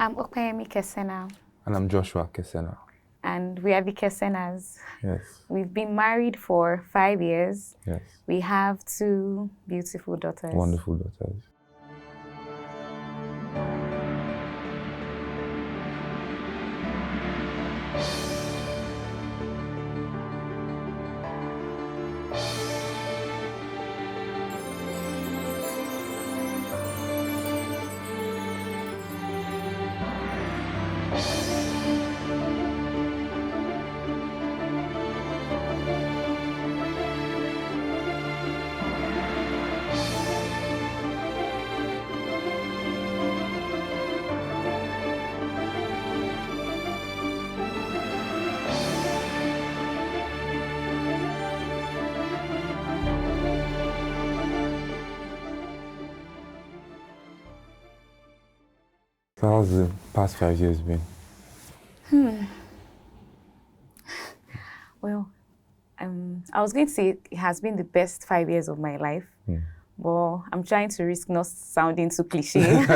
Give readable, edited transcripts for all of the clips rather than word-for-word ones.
I'm Opeyemi Kesenas. And I'm Joshua Kesenas. And we are the Kesenas. Yes. We've been married for 5 years. Yes. We have 2 beautiful daughters. Wonderful daughters. So how's the past 5 years been? Well, I was going to say it has been the best 5 years of my life, but I'm trying to risk not sounding too cliche.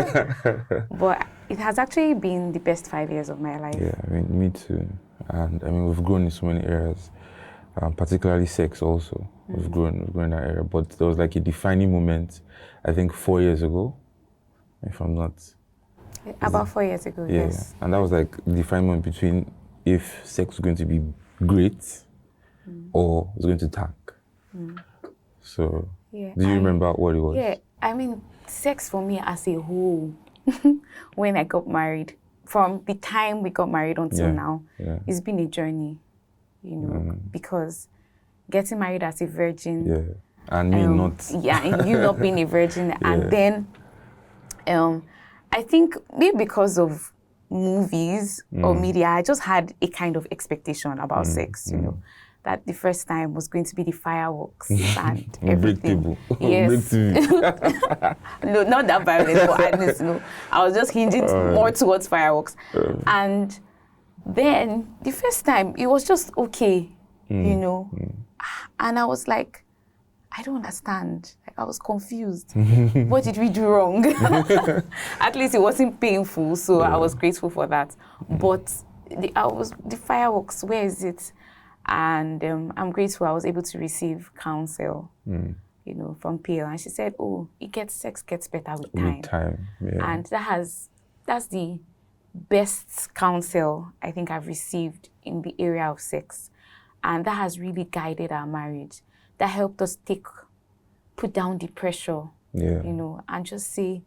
But it has actually been the best 5 years of my life. Yeah, I mean, me too. And I mean, we've grown in so many areas, particularly sex also. We've grown in that area. But there was like a defining moment, I think 4 years ago, if I'm not. About 4 years ago, Yeah, yes. and that was like the defining moment between if sex was going to be great or was going to tank. So, Yeah, do you remember what it was? Yeah, I mean, sex for me as a whole, when I got married, from the time we got married until now, it's been a journey, you know, because getting married as a virgin. Yeah, and me not. Yeah, and you not being a virgin. And then, I think maybe because of movies or media, I just had a kind of expectation about sex, you know, that the first time was going to be the fireworks and everything. Yes. No, not that violent, but at least, you know, I was just hinging more towards fireworks. And then the first time, it was just okay, you know, and I was like, I don't understand. Like, I was confused. What did we do wrong? At least it wasn't painful, so I was grateful for that. But the fireworks, where is it? And I'm grateful I was able to receive counsel, you know, from PL. And she said, "Oh, sex gets better with time." With time, yeah. And that's the best counsel I think I've received in the area of sex, and that has really guided our marriage. That helped us put down the pressure, you know, and just say,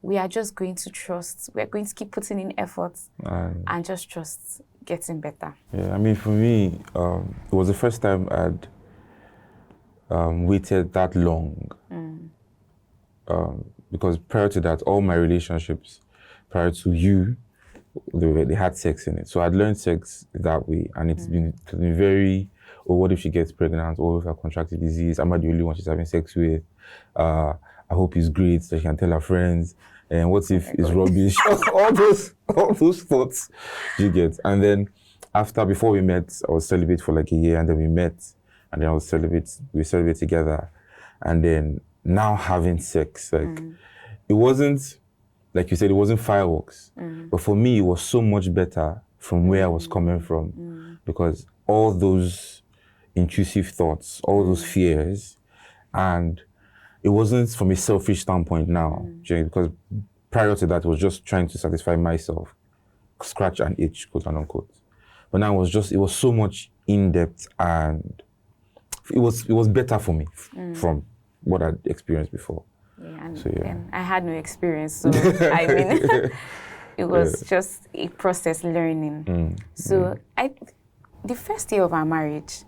we are just going to trust. We're going to keep putting in efforts and just trust getting better. Yeah, I mean, for me, it was the first time I'd waited that long. Because prior to that, all my relationships, prior to you, they had sex in it. So I'd learned sex that way, and it's been very, what if she gets pregnant? Or if I contract a disease? Am I the only one she's having sex with? I hope it's great so she can tell her friends. And what if it's rubbish? all those thoughts you get. And then before we met, I was celibate for like a year, and then we met, and then we celebrate together. And then now having sex, like it wasn't, like you said, it wasn't fireworks. But for me, it was so much better from where I was coming from. Because all those intrusive thoughts, all those fears, and it wasn't from a selfish standpoint now, because prior to that, it was just trying to satisfy myself, scratch an itch, quote unquote. But now it was so much in depth, and it was better for me from what I'd experienced before. Yeah, and I had no experience, so I mean, it was just a process learning. So the first year of our marriage,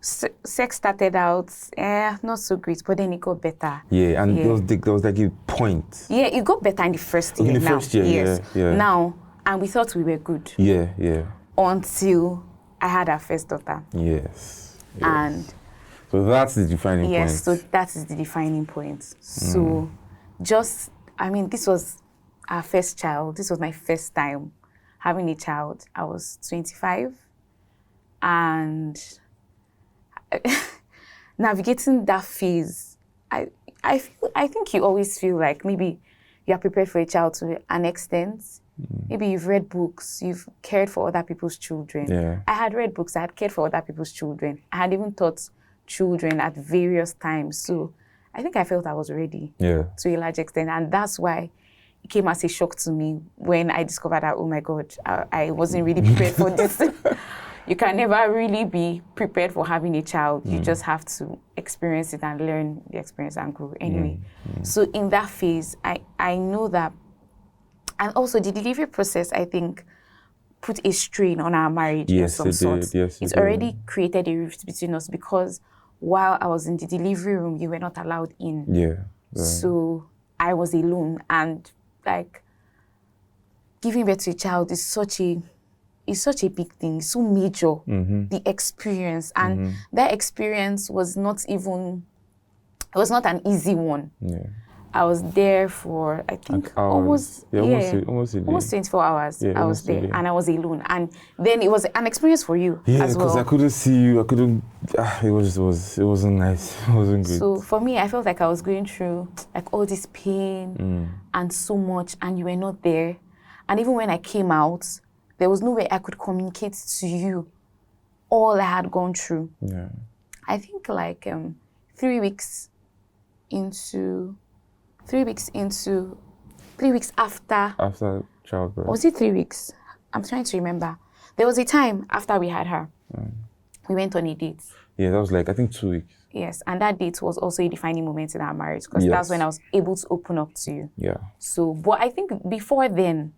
sex started out not so great, but then it got better. Yeah, and there was like a point. Yeah, it got better in the first year. In the first year, yes. Yeah. Now, and we thought we were good. Yeah. Until I had our first daughter. Yes. And so that's the defining point. Yes, so that is the defining point. So this was our first child. This was my first time having a child. I was 25, and navigating that phase, I think you always feel like maybe you are prepared for a child to an extent. Maybe you've read books, you've cared for other people's children. Yeah. I had read books, I had cared for other people's children. I had even taught children at various times. So I think I felt I was ready Yeah. to a large extent. And that's why it came as a shock to me when I discovered that, oh my God, I wasn't really prepared for this. You can never really be prepared for having a child. You just have to experience it and learn the experience and grow. Anyway, so in that phase, I know that, and also the delivery process, I think, put a strain on our marriage in some sort. Yes, it's already created a rift between us because while I was in the delivery room, you were not allowed in. Yeah. So I was alone, and like giving birth to a child is such a big thing, so major. The experience, and that experience was not an easy one. Yeah. I was there for, I think, Like almost a day. Almost 24 hours. Yeah, I was there, and I was alone. And then it was an experience for you Yeah, as well. because I couldn't see you. I couldn't. It wasn't nice. It wasn't good. So for me, I felt like I was going through like all this pain and so much, and you were not there. And even when I came out, there was no way I could communicate to you all I had gone through. Yeah. I think like 3 weeks after childbirth. was it 3 weeks? I'm trying to remember. There was a time after we had her, we went on a date. Yeah, that was like, I think 2 weeks. Yes, and that date was also a defining moment in our marriage because that's when I was able to open up to you. Yeah. So, but I think before then,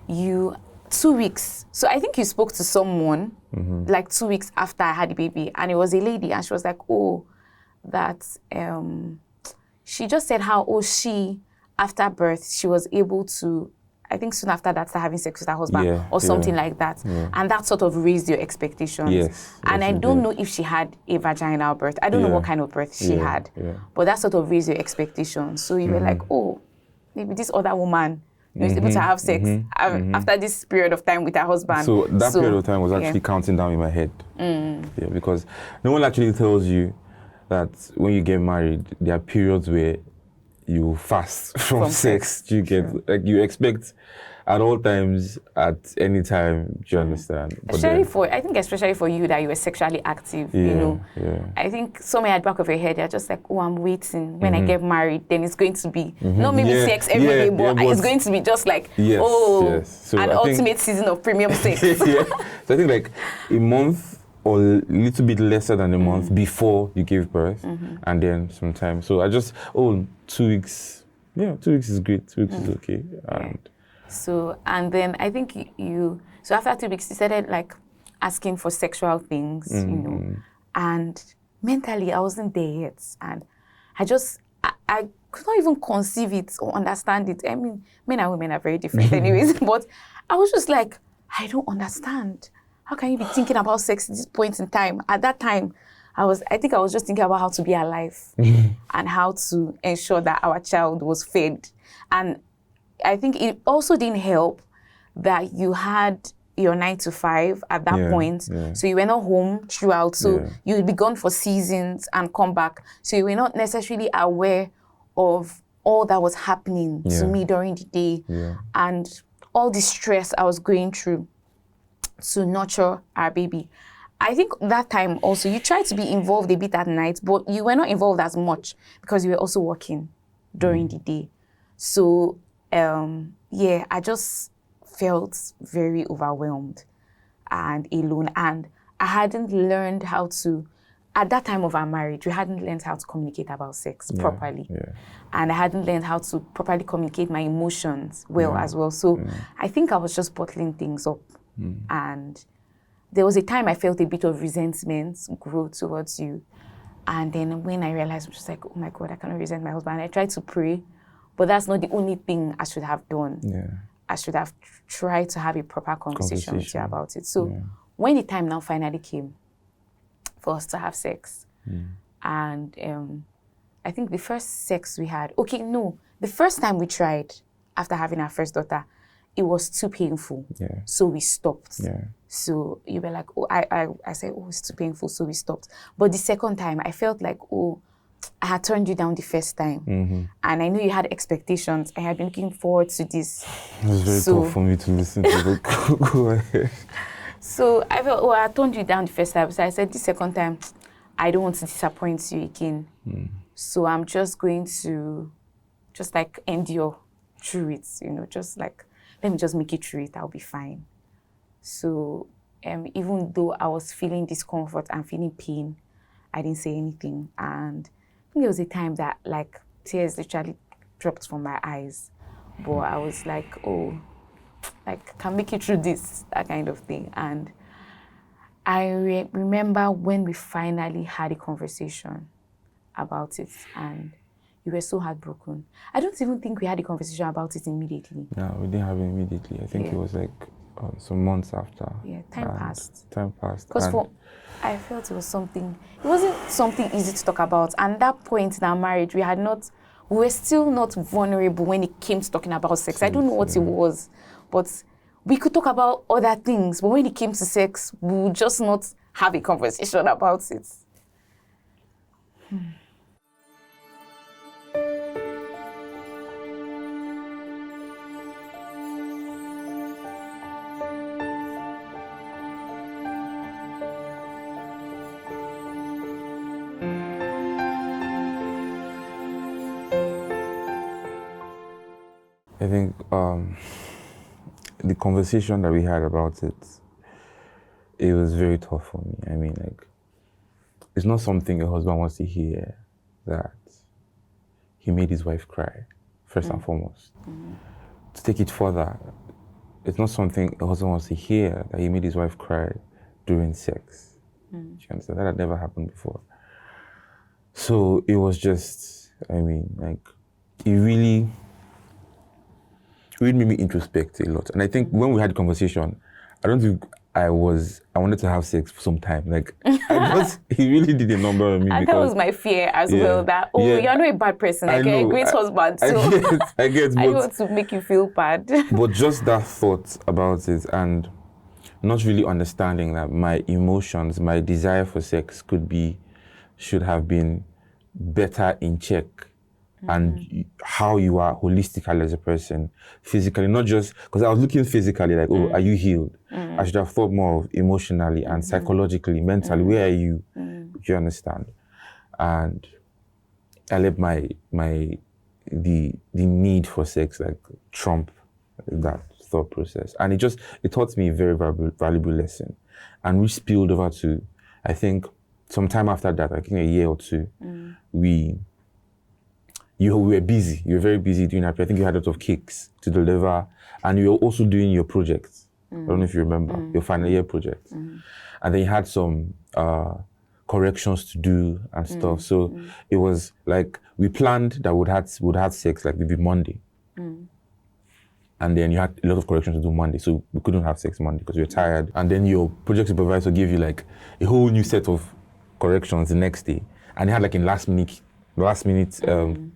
2 weeks. So I think you spoke to someone like 2 weeks after I had the baby, and it was a lady, and she was like, oh, that she just said how, she, after birth, she was able to, I think soon after that, start having sex with her husband or something like that. Yeah. And that sort of raised your expectations. Yes. And I don't know if she had a vaginal birth. I don't know what kind of birth she had. Yeah. But that sort of raised your expectations. So you were like, oh, maybe this other woman was able to have sex after this period of time with her husband. So that period of time was actually counting down in my head. Yeah, because no one actually tells you that when you get married, there are periods where you fast from sex. You get like you expect at all times, at any time. Do you understand? Especially for you that you were sexually active. Yeah. I think somewhere at the back of your head, you're just like, oh, I'm waiting. When I get married, then it's going to be not maybe sex every day, but it's going to be just like So ultimate season of premium sex. So I think like a month or a little bit lesser than a month before you give birth, and then sometime. So I just 2 weeks. Yeah, 2 weeks is great. 2 weeks is okay. And then I think so after 2 weeks, you started like asking for sexual things, and mentally I wasn't there yet, and I could not even conceive it or understand it. I mean, men and women are very different anyways, but I was just like, I don't understand. How can you be thinking about sex at this point in time? At that time, I think I was just thinking about how to be alive and how to ensure that our child was fed. And I think it also didn't help that you had your 9 to 5 at that point. Yeah. So you were not home throughout. So you would be gone for seasons and come back. So you were not necessarily aware of all that was happening to me during the day and all the stress I was going through to nurture our baby. I think that time also, you tried to be involved a bit at night, but you were not involved as much because you were also working during the day. So, I just felt very overwhelmed and alone. And I hadn't learned how to, at that time of our marriage, we hadn't learned how to communicate about sex properly. Yeah. And I hadn't learned how to properly communicate my emotions as well. So I think I was just bottling things up. And there was a time I felt a bit of resentment grow towards you. And then when I realized, I'm just like, oh my God, I cannot resent my husband. I tried to pray, but that's not the only thing I should have done. Yeah. I should have tried to have a proper conversation with you about it. So when the time now finally came for us to have sex, and I think the first sex we had, the first time we tried after having our first daughter, it was too painful. Yeah. So we stopped. Yeah. So you were like, I said, it's too painful, so we stopped. But the second time, I felt like, I had turned you down the first time, and I knew you had expectations. I had been looking forward to this. It was very tough for me to listen to, but go ahead. So I felt, I turned you down the first time. So I said, the second time, I don't want to disappoint you again. So I'm just going to endure through it, just like, let me just make it through it, I'll be fine. So even though I was feeling discomfort and feeling pain, I didn't say anything. And I think there was a time that like tears literally dropped from my eyes. But I was like, oh, like, can make it through this, that kind of thing. And I remember when we finally had a conversation about it, and you were so heartbroken. I don't even think we had a conversation about it immediately. No, we didn't have it immediately. I think it was like some months after. Yeah, time passed. Time passed. Because I felt it wasn't something easy to talk about. And at that point in our marriage, we were still not vulnerable when it came to talking about sex. I don't know what it was, but we could talk about other things. But when it came to sex, we would just not have a conversation about it. I think the conversation that we had about it was very tough for me. I mean, like, it's not something a husband wants to hear, that he made his wife cry, first and foremost. To take it further, it's not something a husband wants to hear, that he made his wife cry during sex. Do you understand? That had never happened before. So it was just, I mean, like, it really made me introspect a lot. And I think when we had the conversation, I don't think I wanted to have sex for some time. Like, he really did a number on me. And that was my fear as well, that, you're not a bad person. Like, you're a great husband. So I get. I want to make you feel bad. But just that thought about it, and not really understanding that my emotions, my desire for sex should have been better in check. And how you are holistically as a person, physically, not just, because I was looking physically, like, are you healed? I should have thought more of emotionally and psychologically, mentally, where are you? Do you understand? And I let the need for sex, like, trump that thought process. And it taught me a very valuable lesson. And we spilled over to, I think, sometime after that, like in a year or two, we were busy. You were very busy doing that. I think you had a lot of cakes to deliver, and you were also doing your projects. I don't know if you remember your final year project, and then you had some corrections to do and stuff. So it was like we planned that we'd have sex like maybe Monday, and then you had a lot of corrections to do Monday, so we couldn't have sex Monday because we were tired. And then your project supervisor gave you like a whole new set of corrections the next day, and you had like a last minute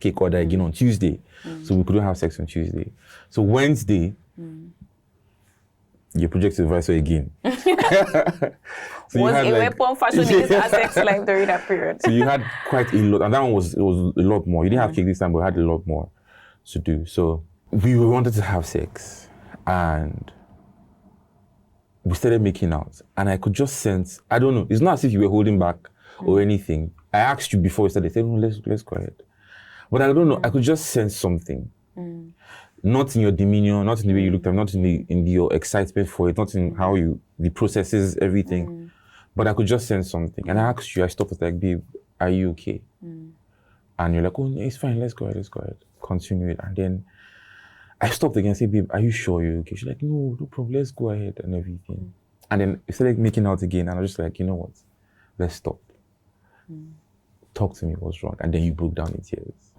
cake order again on Tuesday. So we couldn't have sex on Tuesday. So Wednesday, your project supervisor again. So was a weapon fashioning his sex life during that period. So you had quite a lot, and that one was a lot more. You didn't have cake this time, but we had a lot more to do. So we wanted to have sex, and we started making out, and I could just sense, I don't know, it's not as if you were holding back or anything. I asked you before we started, I said, no, let's go ahead. But I don't know, I could just sense something. Not in your demeanor, not in the way you looked at me, not in your excitement for it, not in how the processes, everything. But I could just sense something. And I asked you, I stopped, I was like, babe, are you okay? And you're like, oh, no, it's fine, let's go ahead. Continue it. And then I stopped again and said, babe, are you sure you're okay? She's like, no problem, let's go ahead and everything. And then we started making out again, and I was just like, you know what? Let's stop. Talk to me, what's wrong? And then you broke down in tears.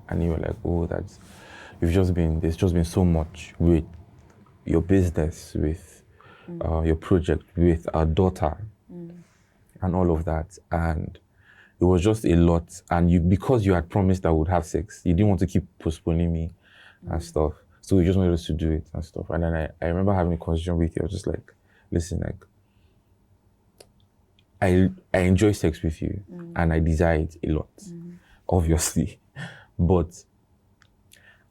And you were like, oh, there's just been so much with your business, with your project, with our daughter, and all of that. And it was just a lot. And because you had promised that we would have sex, you didn't want to keep postponing me and stuff. So we just wanted us to do it and stuff. And then I remember having a conversation with you. I was just like, listen, like, I enjoy sex with you, and I desire it a lot. obviously, but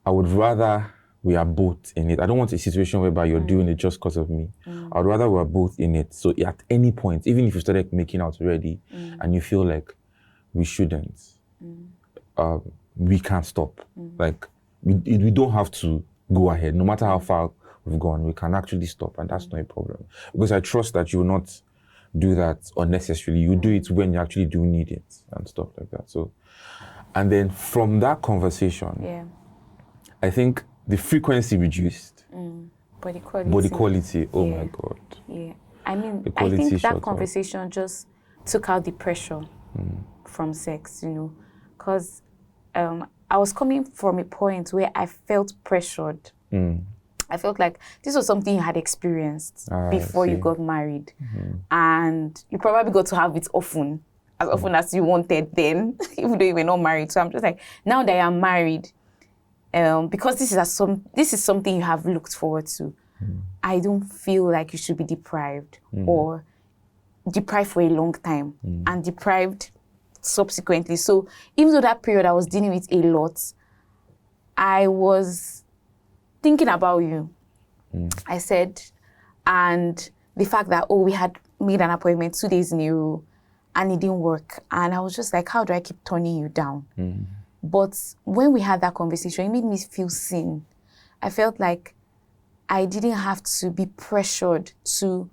I would rather we are both in it. I don't want a situation whereby you're doing it just because of me. I'd rather we're both in it. So at any point, even if you started making out already and you feel like we shouldn't, we can't stop. Like, we don't have to go ahead. No matter how far we've gone, we can actually stop, and that's not a problem. Because I trust that you will not do that unnecessarily. You do it when you actually do need it and stuff like that. So, and then from that conversation, I think the frequency reduced. But the quality. But the quality, oh my God. Yeah. I mean, I think that conversation just took out the pressure from sex, you know, because I was coming from a point where I felt pressured. I felt like this was something you had experienced before you got married. And you probably got to have it often, as often as you wanted then, even though you were not married. So I'm just like, now that I'm married, because this is something you have looked forward to, I don't feel like you should be deprived or deprived for a long time and deprived subsequently. So even though that period I was dealing with a lot, I was thinking about you. I said, and the fact that, we had made an appointment 2 days in a row and it didn't work. And I was just like, how do I keep turning you down? But when we had that conversation, it made me feel seen. I felt like I didn't have to be pressured to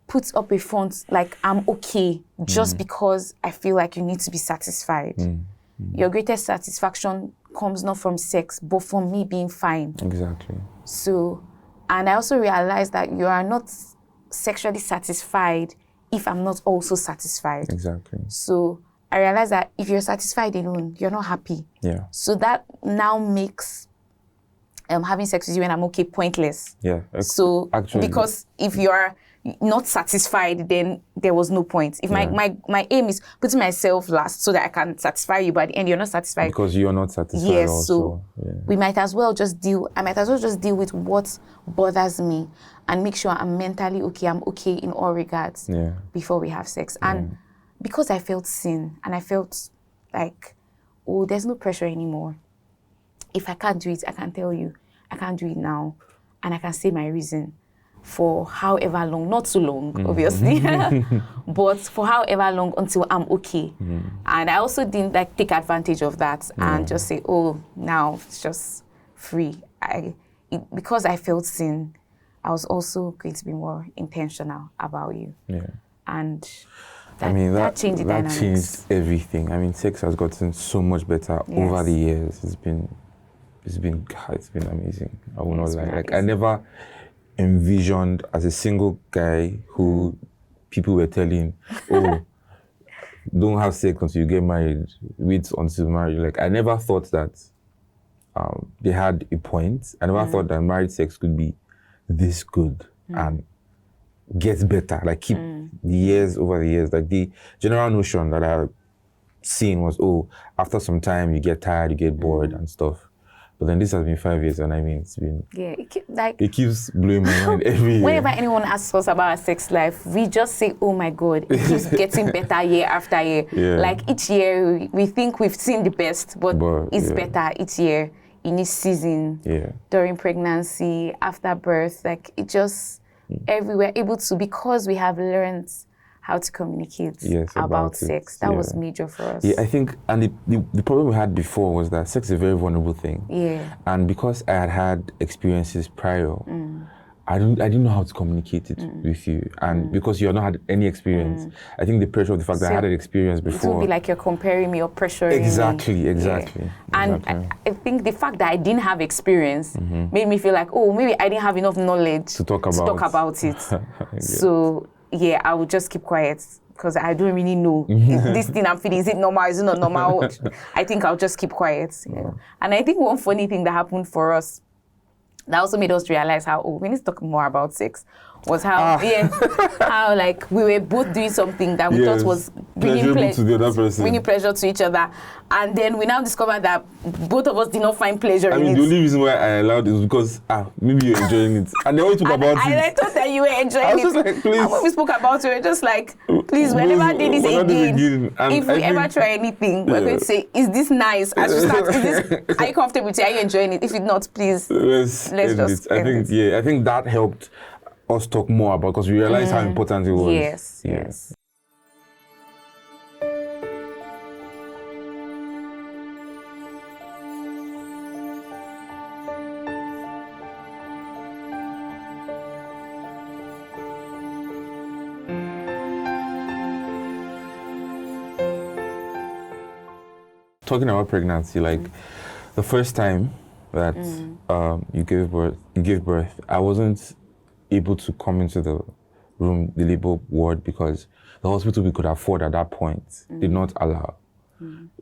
put up a front like I'm okay just because I feel like you need to be satisfied. Your greatest satisfaction comes not from sex, but from me being fine. Exactly. So, and I also realized that you are not sexually satisfied if I'm not also satisfied. Exactly. So I realized that if you're satisfied alone, you're not happy. Yeah. So that now makes having sex with you when I'm okay pointless. Yeah. So actually, because if you're not satisfied, then there was no point. If my aim is putting myself last so that I can satisfy you, but at the end you're not satisfied. Because you're not satisfied. Yes, also. so I might as well just deal with what bothers me and make sure I'm mentally okay, I'm okay in all regards before we have sex. And because I felt seen and I felt like, there's no pressure anymore. If I can't do it, I can tell you, I can't do it now. And I can say my reason for however long, not too long, obviously, but for however long until I'm okay. And I also didn't take advantage of that and just say, now it's just free. Because I felt seen, I was also going to be more intentional about you. Yeah. And that changed the dynamics. That changed everything. I mean, sex has gotten so much better over the years. It's been amazing. I will not lie. Like, I never envisioned as a single guy who people were telling, don't have sex until you get married, wait until marriage. Like, I never thought that they had a point. I never thought that married sex could be this good and get better, like keep the years over the years. Like, the general notion that I've seen was, after some time you get tired, you get bored and stuff. But then this has been 5 years, and I mean, it's been... Yeah, it keeps blowing my mind every year. Whenever anyone asks us about our sex life, we just say, oh my God, it keeps getting better year after year. Yeah. Like, each year, we think we've seen the best, but it's better each year, in each season, during pregnancy, after birth. Like, it just, everywhere, able to, because we have learned how to communicate about sex. That was major for us. Yeah, I think, and the problem we had before was that sex is a very vulnerable thing. Yeah. And because I had experiences prior, I didn't know how to communicate it with you. And because you not had any experience, I think the pressure of the fact that I had an experience before. It would be like you're comparing me or pressuring me. Exactly. And I think the fact that I didn't have experience made me feel like, maybe I didn't have enough knowledge to talk about it. So I would just keep quiet because I don't really know. This thing I'm feeling, is it normal? Is it not normal? I think I'll just keep quiet. And I think one funny thing that happened for us that also made us realize how, we need to talk more about sex, was how, how like we were both doing something that we thought was bringing pleasure to each other. And then we now discovered that both of us did not find pleasure in it. I mean, the only reason why I allowed it was because, maybe you're enjoying it. And then when we talk about it. And I thought that you were enjoying it. I was just like, please. And when we spoke about it, we were just like, please, we're never doing this again. And if we ever try anything, we're going to say, is this nice? As you start, are you comfortable with it? Are you enjoying it? If it's not, please, let's just end it. I think that helped us talk more about, because we realized how important it was. Yes. Talking about pregnancy, like the first time that you gave birth, I wasn't able to come into the room, the labor ward, because the hospital we could afford at that point did not allow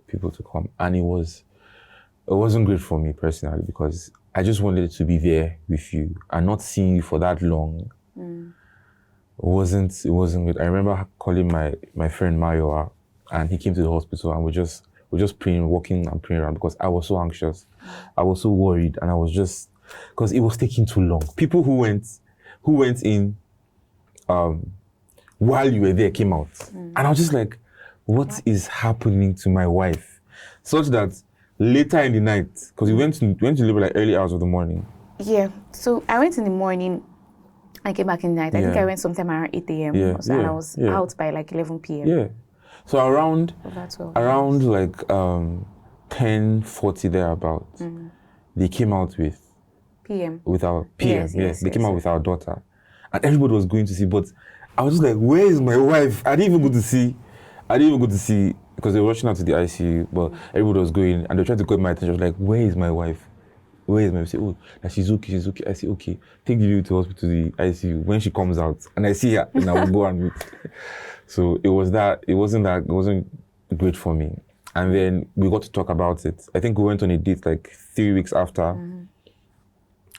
people to come, and it wasn't great for me personally, because I just wanted to be there with you, and not seeing you for that long. It wasn't good. I remember calling my friend Mayo, and he came to the hospital, and we're just praying, walking and praying around, because I was so anxious. I was so worried, and I was just, because it was taking too long. People who went in while you were there came out. And I was just like, what is happening to my wife? Such that later in the night, because we went to labor like early hours of the morning. Yeah, so I went in the morning, I came back in the night. I think I went sometime around 8 a.m. And I was out by like 11 p.m. Yeah. So around like 10:40 thereabout, they came out with our PM. They came out with our daughter, and everybody was going to see. But I was just like, where is my wife? I didn't even go to see because they were rushing out to the ICU. But everybody was going, and they tried to get my attention. I was like, where is my wife? Where is my wife? Say, oh, she's okay. I say, okay, take the baby to the hospital, to the ICU. When she comes out, and I see her, then I will go and meet. So it wasn't great for me. And then we got to talk about it. I think we went on a date like 3 weeks after,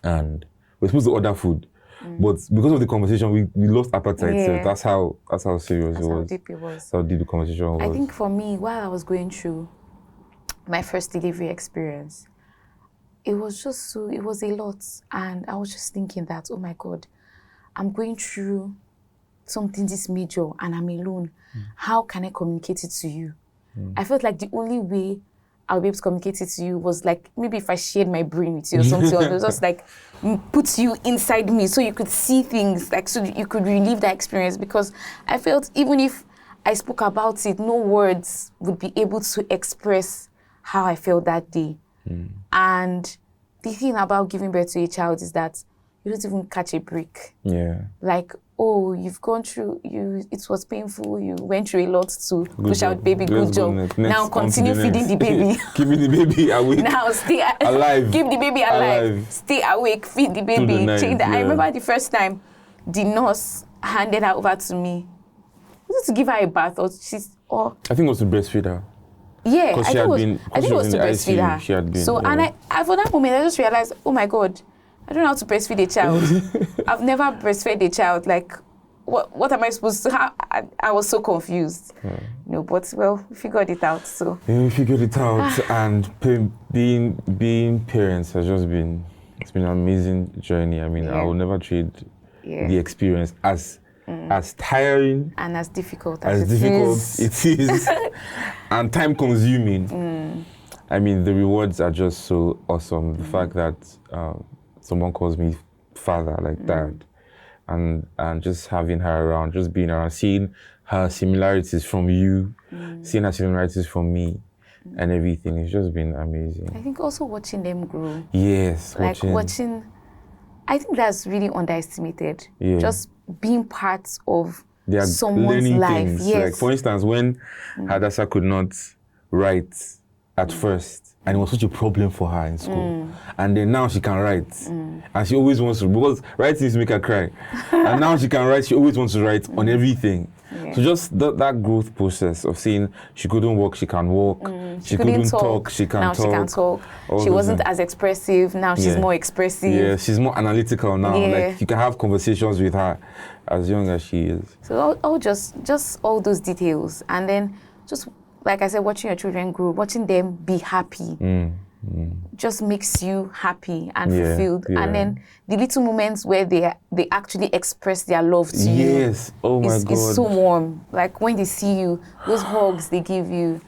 and we were supposed to order food. But because of the conversation, we lost appetite. So that's how serious it was. How deep it was. That's how deep the conversation was. I think for me, while I was going through my first delivery experience, it was a lot. And I was just thinking that, oh my God, I'm going through something this major and I'm alone. How can I communicate it to you? I felt like the only way I'll be able to communicate it to you was like, maybe if I shared my brain with you or something, or just like put you inside me so you could see things, like so you could relive that experience. Because I felt even if I spoke about it, no words would be able to express how I felt that day. And the thing about giving birth to a child is that you don't even catch a break. Yeah. Like, oh, you've gone through, it was painful, you went through a lot to push out baby, good job. Now continue feeding the baby. Keeping the baby awake. Now stay alive. Keep the baby alive. Stay awake, feed the baby. I remember the first time the nurse handed her over to me. Was it to give her a bath or I think it was to breastfeed her. Yeah, I think it was to breastfeed her. She had been. So, and I for that moment, I just realized, oh my God, I don't know how to breastfeed a child. I've never breastfed a child. Like, what am I supposed to? I was so confused. But well, we figured it out. So we figured it out, and being parents has just been an amazing journey. I mean, I will never trade the experience as tiring and as difficult it is, and time consuming. I mean, the rewards are just so awesome. The fact that someone calls me father, like dad, and just having her around, just being around, seeing her similarities from you, seeing her similarities from me, and everything. It's just been amazing. I think also watching them grow. Yes, like watching. I think that's really underestimated. Yeah. Just being part of someone's life. Things. Yes. Like for instance, when Hadassah could not write at first, and it was such a problem for her in school, and then now she can write, and she always wants to, because writing used to make her cry, and now she can write. She always wants to write on everything. Yeah. So just that growth process of seeing she couldn't walk, she can walk. She couldn't talk, she can now talk. She can talk. She wasn't as expressive. Now she's more expressive. Yeah, she's more analytical now. Yeah. Like you can have conversations with her as young as she is. So all just all those details, and then just like I said, watching your children grow, watching them be happy. just makes you happy and fulfilled. Yeah. And then the little moments where they actually express their love to you. Yes. Oh my God. It's so warm. Like when they see you, those hugs they give you,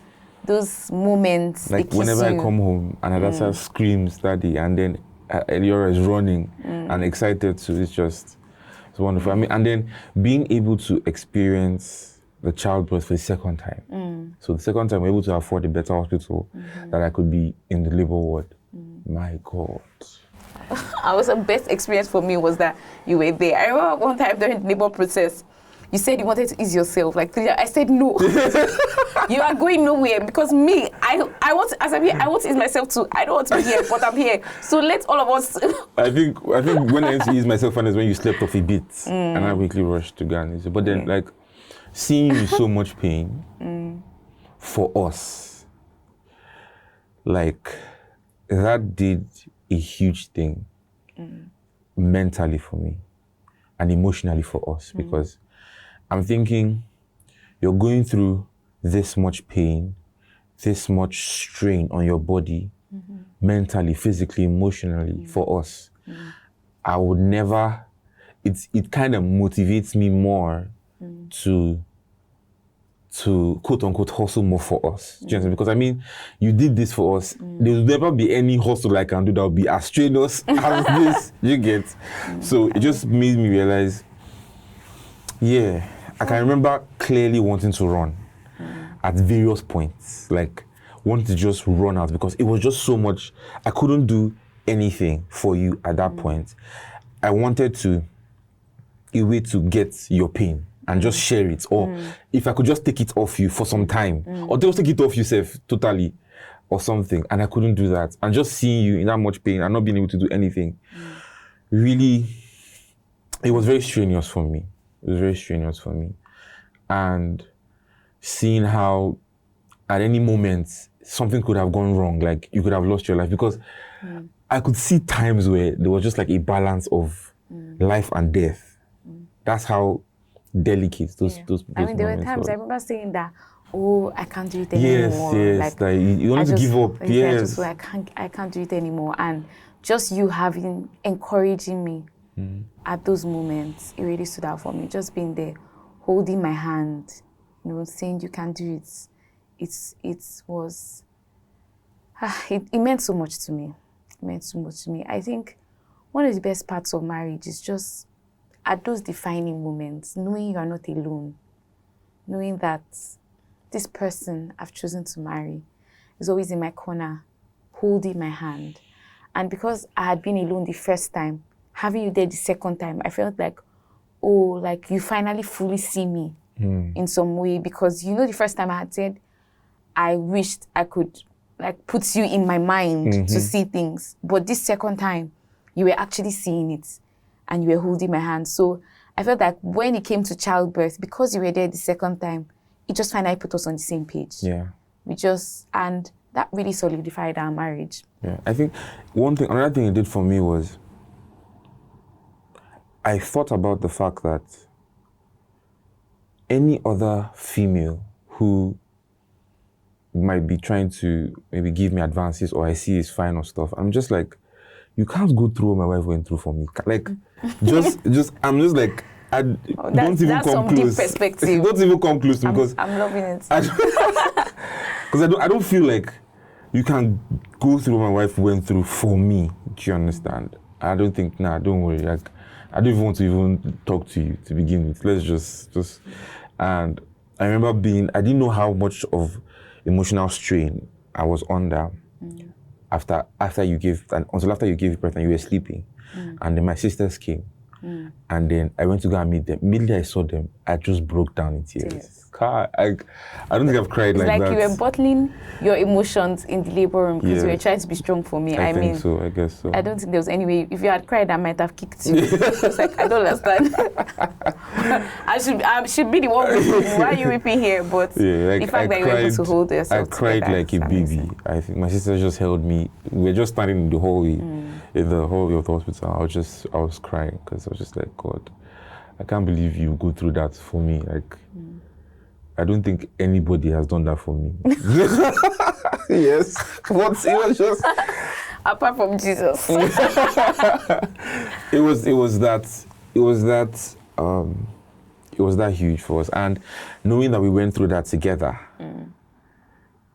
those moments Like they kiss whenever you. I come home and Adasa screams, Daddy, and then Eliora is running and excited to, it's wonderful. I mean, and then being able to experience the childbirth for the second time. So the second time we're able to afford a better hospital that I could be in the labor ward. My God. The best experience for me was that you were there. I remember one time during the labor process, you said you wanted to ease yourself. Like, I said no. You are going nowhere because me, I want, as I'm here, I want to ease myself too. I don't want to be here, but I'm here. So let all of us. I think when I used to ease myself is when you slept off a bit and I quickly rushed to Ghana. But then, like, seeing you in so much pain for us, like, that did a huge thing mentally for me and emotionally for us because I'm thinking you're going through this much pain, this much strain on your body, mentally, physically, emotionally for us. I would never, it kind of motivates me more to quote unquote hustle more for us. Do you understand? Because I mean, you did this for us. There will never be any hustle I can do that will be as strenuous as this. You get? So it just made me realize, yeah, I can remember clearly wanting to run at various points, like wanted to just run out because it was just so much. I couldn't do anything for you at that point. I wanted a way to get your pain and just share it, or if I could just take it off you for some time, or just take it off yourself totally, or something. And I couldn't do that. And just seeing you in that much pain and not being able to do anything, really, it was very strenuous for me. It was very strenuous for me. And seeing how at any moment something could have gone wrong, like you could have lost your life, because I could see times where there was just like a balance of life and death. That's how delicate those I mean, there were times I remember saying that, oh, I can't do it anymore. Yes, like you want to give up. Yes. I can't do it anymore. And just you encouraging me at those moments, it really stood out for me. Just being there, holding my hand, saying you can do it. It meant so much to me. It meant so much to me. I think one of the best parts of marriage is just at those defining moments, knowing you are not alone, knowing that this person I've chosen to marry is always in my corner, holding my hand. And because I had been alone the first time, having you there the second time, I felt like, oh, like you finally fully see me in some way. Because the first time I had said, I wished I could like put you in my mind to see things. But this second time, you were actually seeing it and you were holding my hand. So I felt like when it came to childbirth, because you were there the second time, it just finally put us on the same page. Yeah. And that really solidified our marriage. Yeah. I think another thing it did for me was I thought about the fact that any other female who might be trying to maybe give me advances or I see is fine or stuff, I'm just like, you can't go through what my wife went through for me. Like, I'm just like, don't even come close. Deep perspective. Don't even come close because I'm loving it. Because I don't feel like you can go through what my wife went through for me. Do you understand? I don't think, don't worry. Like, I don't even want to even talk to you to begin with. Let's just. And I remember I didn't know how much of emotional strain I was under after you gave, until after you gave birth and you were sleeping. And then my sisters came. And then I went to go and meet them. Immediately I saw them, I just broke down in tears. Yes. I don't think I've cried like that. It's like you were bottling your emotions in the labor room because you were trying to be strong for me. I think so, I guess so. I don't think there was any way. If you had cried, I might have kicked you. It's like, I don't understand. I should be the one weeping. Why are you weeping here? But the fact that you were able to hold yourself together, I cried like a baby. I think my sister just held me. We were just standing in the hallway, in the hallway of the hospital. I was crying because I was just like, God, I can't believe you go through that for me. Like, I don't think anybody has done that for me. Yes. What? It was just. Apart from Jesus. It was that huge for us, and knowing that we went through that together,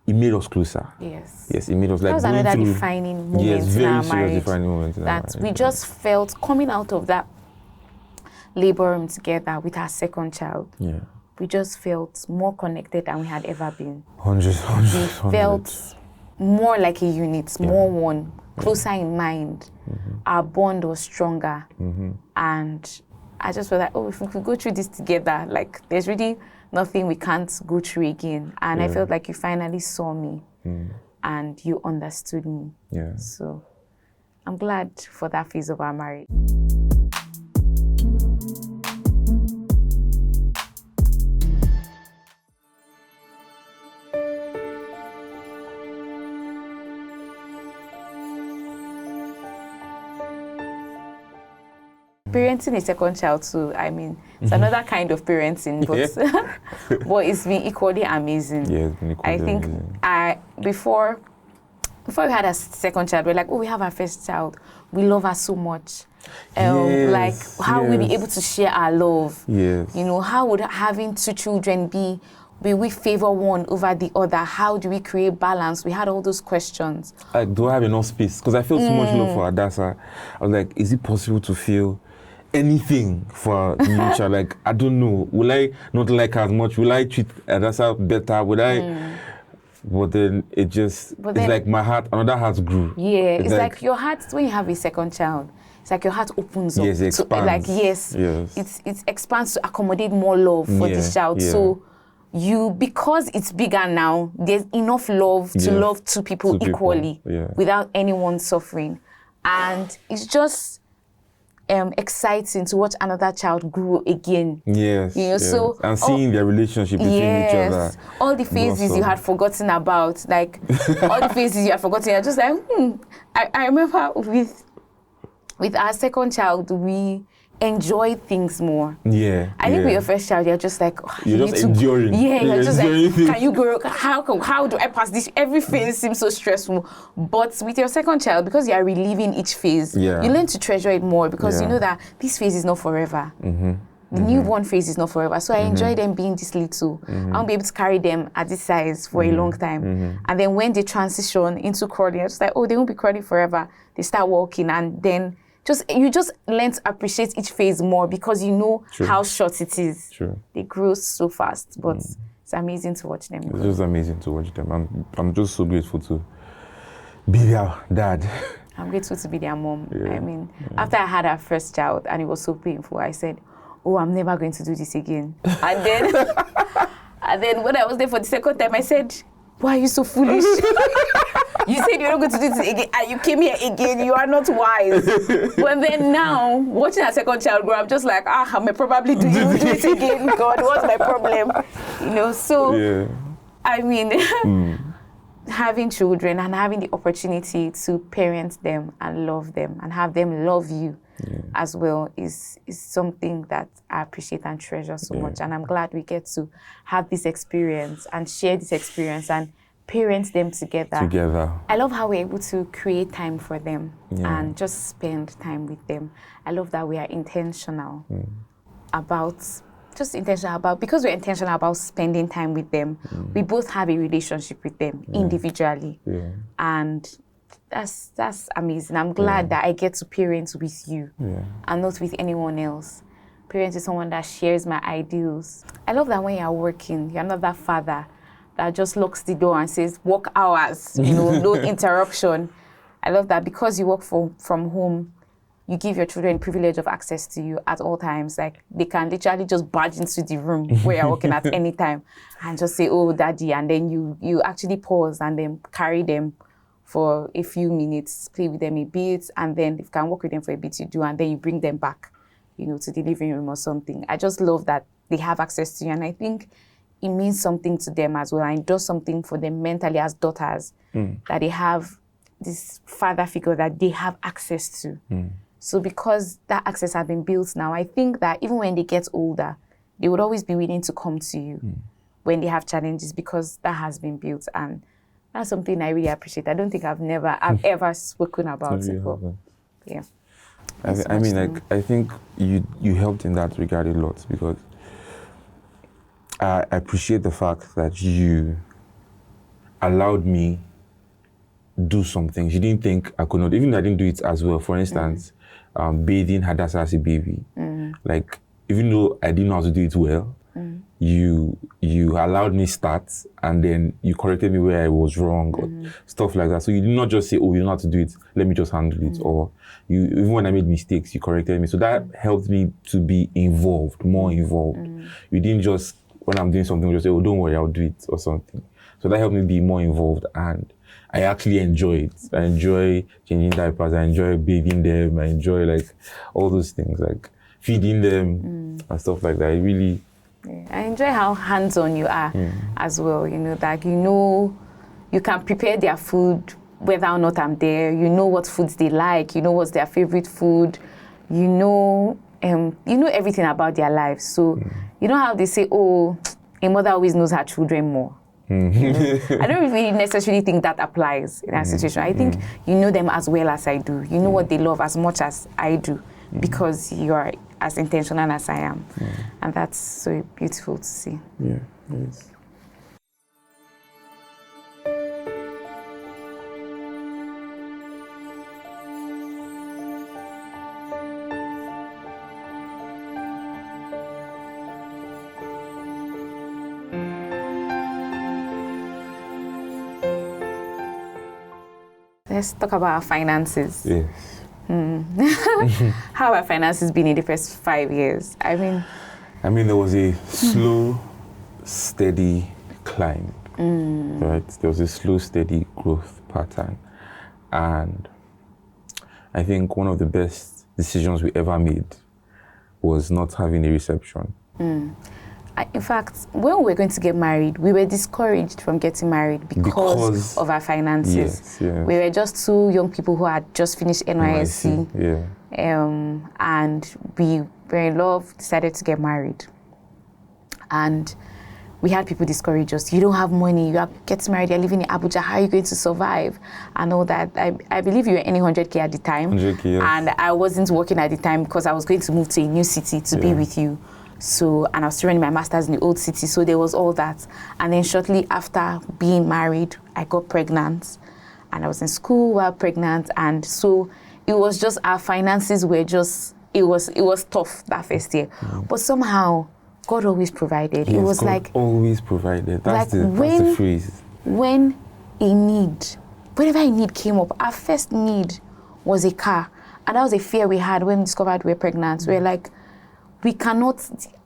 it made us closer. Yes. Yes, it made us like. That was another defining moment yes, in very our serious marriage. defining moment in our That marriage. we just felt coming out of that labor room together with our second child. Yeah. We just felt more connected than we had ever been. 100. We felt more like a unit, more one, closer in mind. Our bond was stronger. And I just felt like, oh, if we could go through this together, like there's really nothing we can't go through again. And I felt like you finally saw me and you understood me. Yeah. So I'm glad for that phase of our marriage. Parenting a second child too, I mean, it's another kind of parenting, but but it's been equally amazing. Yeah, it's been equally I think amazing. Before we had a second child, we're like, oh, we have our first child. We love her so much. Like, how will we be able to share our love? Yes. You know, how would having two children be? Will we favor one over the other? How do we create balance? We had all those questions. Like, do I have enough space? Because I felt so much love for Adasa. I was like, is it possible to feel anything for the new child? Like, I don't know. Will I not like her as much? Will I treat Adasa better? Would I? But then it's like my heart, another heart grew. Yeah, it's like your heart, when you have a second child, it's like your heart opens up. Yes, it expands. It expands to accommodate more love for this child. Yeah. So because it's bigger now, there's enough love to love two people equally without anyone suffering. And it's just exciting to watch another child grow again. Yes. You know, so and seeing their relationship between each other. All the phases you had forgotten about, like all the phases you had forgotten, you're just like, I remember with our second child, we enjoyed things more. Yeah. I think with your first child, you're just like, you're just enduring. You're just like, can you grow? How do I pass this? Every phase seems so stressful. But with your second child, because you are reliving each phase, you learn to treasure it more because you know that this phase is not forever. The newborn phase is not forever. So I enjoy them being this little. I won't be able to carry them at this size for a long time. And then when they transition into crawling, it's like, oh, they won't be crawling forever. They start walking, and then you just learn to appreciate each phase more because you know how short it is. True. They grow so fast, but it's amazing to watch them grow. It's just amazing to watch them. I'm just so grateful to be their dad. I'm grateful to be their mom. I mean, after I had our first child and it was so painful, I said, oh, I'm never going to do this again. And then when I was there for the second time, I said, why are you so foolish? You said you're not going to do this again, and you came here again. You are not wise. But then now, watching a second child grow, I'm just like, I may probably do it again. God, what's my problem? You know, so, I mean, having children and having the opportunity to parent them and love them and have them love you as well is something that I appreciate and treasure so much. And I'm glad we get to have this experience and share this experience and parent them together. I love how we're able to create time for them and just spend time with them. I love that we are intentional because we're intentional about spending time with them. We both have a relationship with them individually. And that's amazing. I'm glad that I get to parent with you and not with anyone else. Parent is someone that shares my ideals. I love that when you're working, you're not that father that just locks the door and says, work hours, no interruption. I love that because you work from home, you give your children the privilege of access to you at all times. Like, they can literally just barge into the room where you're working at any time and just say, oh, daddy, and then you actually pause and then carry them for a few minutes, play with them a bit, and then if you can work with them for a bit, you do, and then you bring them back, to the living room or something. I just love that they have access to you, and I think it means something to them as well, and it does something for them mentally as daughters, that they have this father figure that they have access to. So because that access has been built now, I think that even when they get older, they would always be willing to come to you when they have challenges because that has been built. And That's something I really appreciate. I don't think I've ever spoken about it, but yeah. I mean, like, I think you helped in that regard a lot, because I appreciate the fact that you allowed me do some things. You didn't think I could not, even though I didn't do it as well. For instance, bathing Hadassah as a baby. Like, even though I didn't know how to do it well, you allowed me start, and then you corrected me where I was wrong, or stuff like that. So you did not just say, oh, you know how to do it, let me just handle it. Or you, even when I made mistakes, you corrected me. So that helped me to be involved, more involved. You didn't just, when I'm doing something, just say, oh, don't worry, I'll do it, or something. So that helped me be more involved, and I actually enjoy it. I enjoy changing diapers, I enjoy bathing them, I enjoy like all those things, like feeding them and stuff like that. I really... I enjoy how hands-on you are as well, you know, that you can prepare their food whether or not I'm there. You know what foods they like, you know what's their favorite food, you know everything about their lives. So you know how they say, oh, a mother always knows her children more. I don't really necessarily think that applies in that situation. I think you know them as well as I do. You know what they love as much as I do, because you are as intentional as I am. And that's so beautiful to see. Yeah, it is. Let's talk about our finances. Yes. How have finances been in the first 5 years? I mean, there was a slow, steady climb, right? There was a slow, steady growth pattern. And I think one of the best decisions we ever made was not having a reception. In fact, when we were going to get married, we were discouraged from getting married because of our finances. Yes. We were just two young people who had just finished NYSC. And we were in love, decided to get married. And we had people discourage us. You don't have money, you are getting married, you're living in Abuja, how are you going to survive? And all that. I believe you were earning 100K at the time. 100K, yes. And I wasn't working at the time because I was going to move to a new city to be with you. So, and I was still running my master's in the old city, so there was all that. And then shortly after being married, I got pregnant, and I was in school while pregnant, and so it was just, our finances were just, it was tough that first year. But somehow, God always provided. Yes, it was God like always provided. That's like the phrase. Whenever a need came up, our first need was a car. And that was a fear we had when we discovered we were pregnant. We were like, we cannot,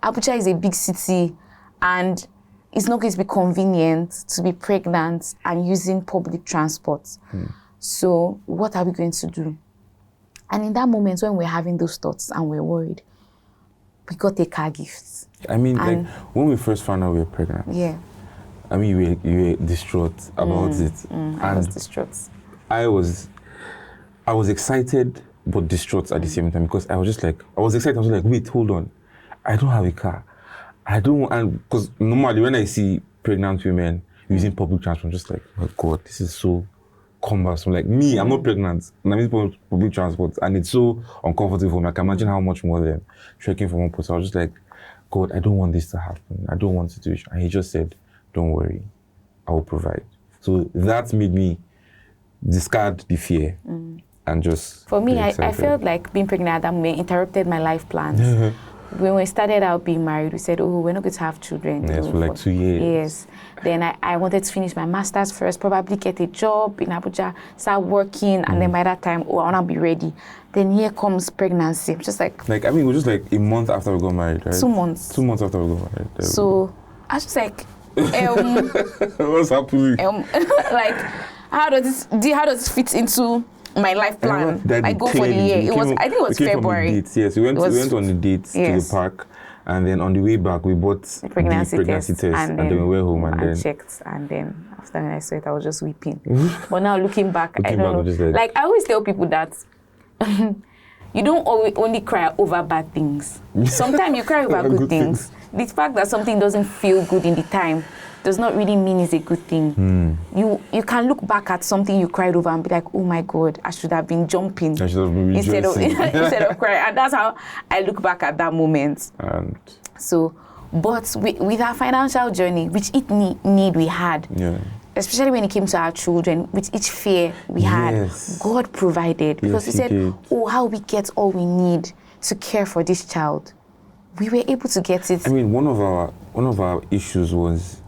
Abuja is a big city, and it's not going to be convenient to be pregnant and using public transport. So what are we going to do? And in that moment when we're having those thoughts and we're worried, we got a car gift. I mean, like, when we first found out we were pregnant, I mean, you were distraught about it. I was distraught. I was excited but distraught at the same time, because I was excited. I was like, wait, hold on. I don't have a car. And because normally when I see pregnant women using public transport, I'm just like, oh my God, this is so cumbersome. Like me, I'm not pregnant, and I'm using public transport, and it's so uncomfortable for me. I can imagine how much more than trekking from one place. I was just like, God, I don't want this to happen. I don't want situation. And he just said, don't worry, I will provide. So that made me discard the fear. And just for me, I felt like being pregnant at that moment interrupted my life plans. When we started out being married, we said, oh, we're not going to have children. Yes, for like 2 years. Yes. Then I wanted to finish my master's first, probably get a job in Abuja, start working, and then by that time, I want to be ready. Then here comes pregnancy. Just like I mean, it was just like a month after we got married, right? 2 months. 2 months after we got married. So I was just like, what's happening? like, how does this fit into my life plan? I go for the year. I think it was February. Yes, we went on the dates to the park, and then on the way back we bought the pregnancy test, and then we went home and then checked, and then after when I saw it, I was just weeping. But now looking back, I don't know. Like I always tell people that you don't only cry over bad things. Sometimes you cry over good things. the fact that something doesn't feel good in the time does not really mean it's a good thing. You can look back at something you cried over and be like, oh my God, I should have been jumping I should have been rejoicing. instead of crying. And that's how I look back at that moment. And so, but with our financial journey, which each need we had, especially when it came to our children, with each fear we had, God provided. Because he said, did. oh, how we get all we need to care for this child. We were able to get it. I mean, one of our issues was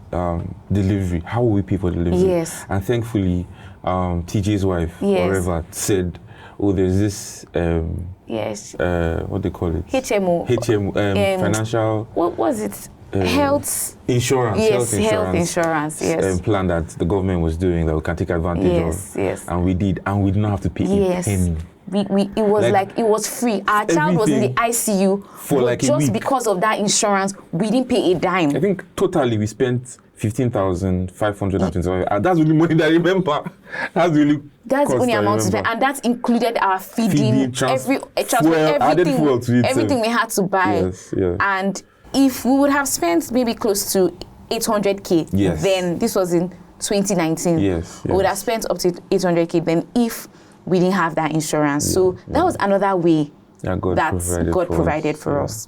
delivery. How will we pay for delivery? Yes. And thankfully, TJ's wife, whatever, said, oh, there's this, what they call it? HMO. Financial... What was it? Health... Insurance. Yes, health insurance, yes. Plan that the government was doing that we can take advantage of. Yes. And we did. And we did not have to pay a penny. It was like it was free. Our child was in the ICU for like just a week. Because of that insurance, we didn't pay a dime. I think totally we spent 15,525. And that's really money that I remember. That's the only amount to spend, and that included our feeding, everything we had to buy. Yes. And if we would have spent maybe close to 800k, then this was in 2019. We would have spent up to 800k then if we didn't have that insurance. So that was another way that God provided for us.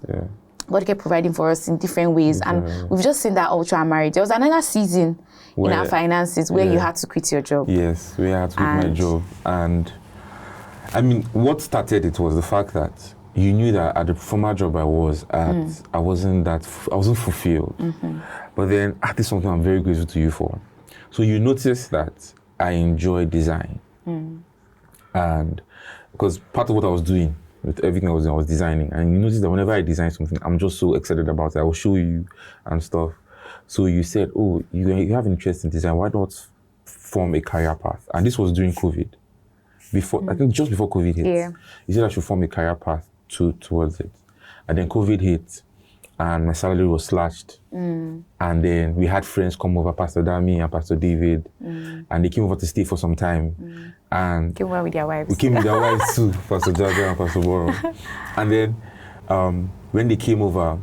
God kept providing for us in different ways. And we've just seen that all through our marriage. There was another season in our finances where you had to quit your job. Yes, we had to quit my job. And I mean, what started it was the fact that you knew that at the former job I was at, I wasn't fulfilled. But then I did something I'm very grateful to you for. So you noticed that I enjoy design. And because part of what I was doing with everything I was designing, and you notice that whenever I design something, I'm just so excited about it. I will show you and stuff. So you said, oh, you have an interest in design, why not form a career path? And this was during COVID. I think just before COVID hit. You said I should form a career path towards it. And then COVID hit, and my salary was slashed. And then we had friends come over, Pastor Dami and Pastor David, and they came over to stay for some time. And came over with their wives. We came with their wives too, Pastor Jaga and Pastor Boro. And then when they came over,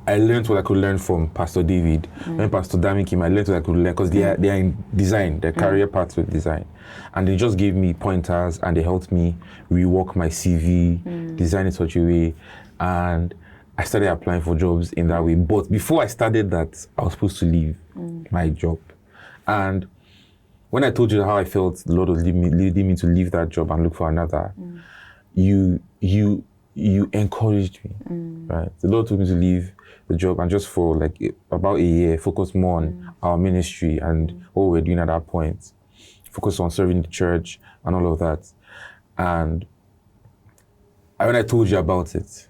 I learned what I could learn from Pastor David. When Pastor Dami came, I learned what I could learn because they are in design, their career paths with design. And they just gave me pointers and they helped me rework my CV, design it such a way. And I started applying for jobs in that way. But before I started that, I was supposed to leave my job. And when I told you how I felt, the Lord was leading me to leave that job and look for another, you encouraged me, right? The Lord told me to leave the job and just for like about a year, focus more on our ministry and what we're doing at that point. Focus on serving the church and all of that. And when I told you about it,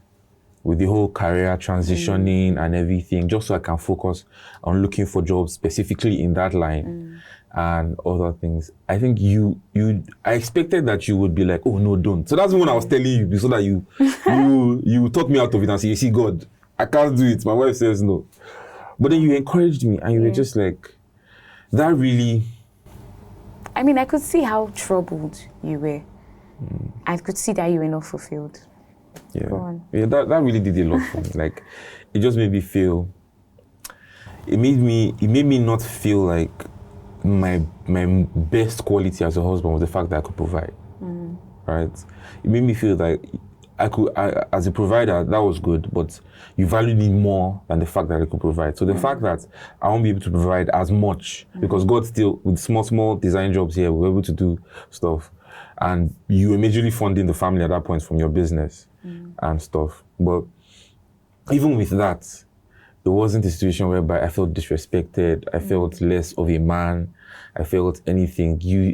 with the whole career transitioning and everything, just so I can focus on looking for jobs specifically in that line and other things. I think I expected that you would be like, oh no, don't. So that's when I was telling you, so that you talk me out of it and say, you see, God, I can't do it. My wife says no. But then you encouraged me and you were just like, that really... I mean, I could see how troubled you were. I could see that you were not fulfilled. That really did a lot for me. Like, it just made me feel. It made me not feel like my best quality as a husband was the fact that I could provide. Right? It made me feel like as a provider, that was good, but you valued me more than the fact that I could provide. So the fact that I won't be able to provide as much because God still, with small design jobs here, we were able to do stuff. And you were majorly funding the family at that point from your business and stuff. But even with that, there wasn't a situation whereby I felt disrespected. I felt less of a man. I felt anything. You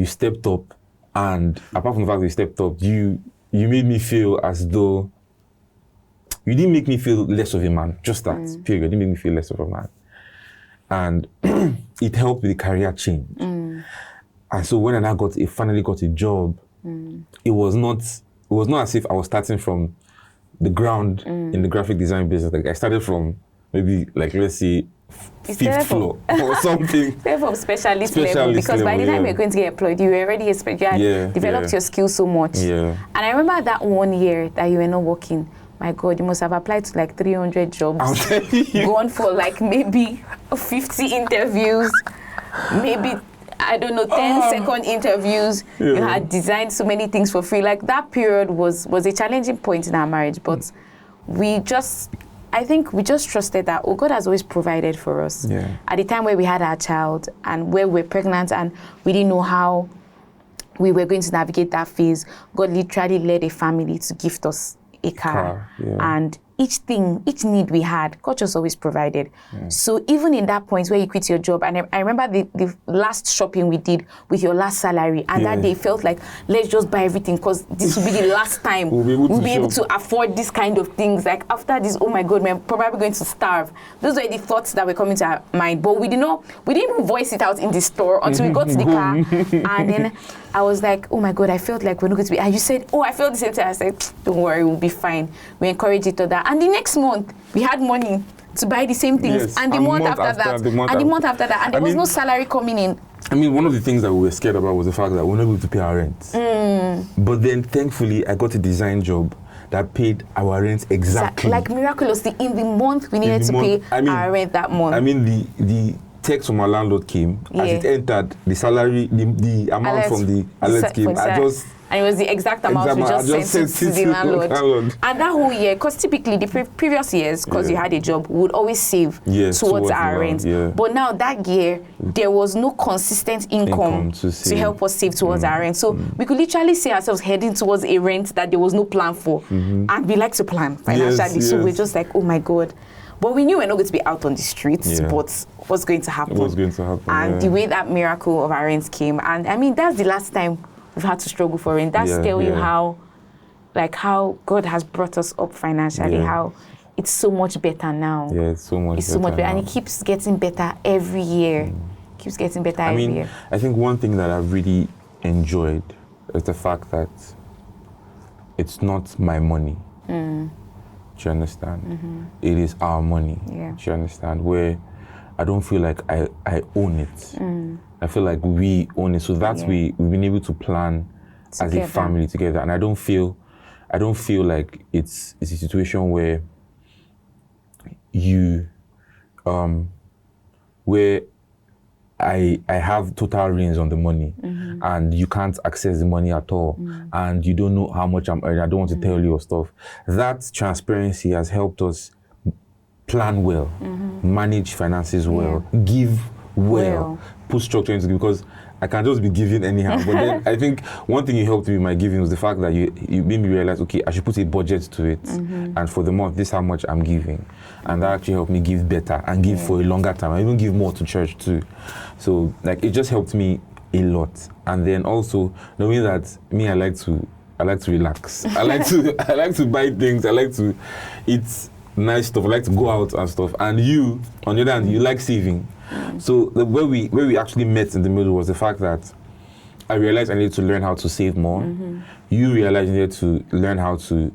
stepped up, and apart from the fact that you stepped up, you made me feel as though you didn't make me feel less of a man. Just that, period. You didn't make me feel less of a man. And it helped with the career change. And so when I finally got a job, it was not as if I was starting from the ground in the graphic design business. Like I started from maybe like, let's say, fifth floor or something. From specialist level, because by the time you're going to get employed, you already developed your skills so much. And I remember that 1 year that you were not working, my God, you must have applied to like 300 jobs. I'll tell you. Gone for like maybe 50 interviews, maybe, I don't know, 10-second interviews. Yeah. You had designed so many things for free. Like that period was a challenging point in our marriage, but I think we just trusted that, God has always provided for us. Yeah. At the time where we had our child and where we were pregnant and we didn't know how we were going to navigate that phase, God literally led a family to gift us a car. Yeah. And each need we had, God just always provided. So even in that point where you quit your job, and I remember the last shopping we did with your last salary, and that day felt like, let's just buy everything because this will be the last time we'll be able to afford this kind of things. Like after this, oh my God, we're probably going to starve. Those were the thoughts that were coming to our mind, but we didn't even voice it out in the store until we got to the car. And then I was like, oh my God, I felt like we're not going to be, and you said, oh, I felt the same thing. I said, don't worry, we'll be fine. We encouraged each other. And the next month, we had money to buy the same things. Yes. And the month after that, and there was no salary coming in. I mean, one of the things that we were scared about was the fact that we're not able to pay our rent. But then, thankfully, I got a design job that paid our rent exactly. Like miraculously, in the month we needed to pay our rent that month. I mean, the text from our landlord came. As it entered, the salary, the amount from the alert came. And it was the exact amount we just sent to the landlord. And that whole year, because typically the previous years, because you had a job, we would always save towards our rent. But now that year, there was no consistent income to help us save towards our rent. So we could literally see ourselves heading towards a rent that there was no plan for. And we like to plan financially. So we're just like, oh my God. But we knew we're not going to be out on the streets, but what's going to happen? And the way that miracle of our rent came. And I mean, that's the last time we've had to struggle for it. That's tell you how God has brought us up financially, how it's so much better now. Yeah, it's so much better. And it keeps getting better every year. Keeps getting better every year. I think one thing that I've really enjoyed is the fact that it's not my money. Do you understand? It is our money. Do you understand? Where I don't feel like I own it. I feel like we own it. So that's we've been able to plan together as a family together. And I don't feel like it's a situation where where I have total reins on the money and you can't access the money at all and you don't know how much I'm earning. I don't want to tell you your stuff. That transparency has helped us plan well, manage finances well, give well, put structure into it, because I can't just be giving anyhow. But then I think one thing you helped me with my giving was the fact that you made me realize, okay, I should put a budget to it. And for the month, this is how much I'm giving. And that actually helped me give better and give for a longer time. I even give more to church too. So like it just helped me a lot. And then also knowing that I like to relax. I like to buy things. I like to eat nice stuff. I like to go out and stuff. And you, on the other hand, you like saving. So where we actually met in the middle was the fact that I realized I needed to learn how to save more. You realized you needed to learn how to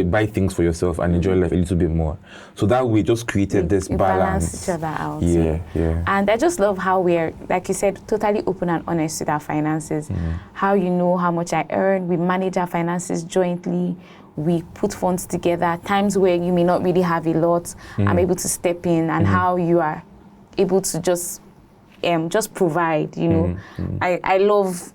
buy things for yourself and enjoy life a little bit more. So that we just created this balance. Balance each other out. Yeah. And I just love how we're, like you said, totally open and honest with our finances. How you know how much I earn. We manage our finances jointly. We put funds together. Times where you may not really have a lot, I'm able to step in, and how you are able to just provide, you know. I love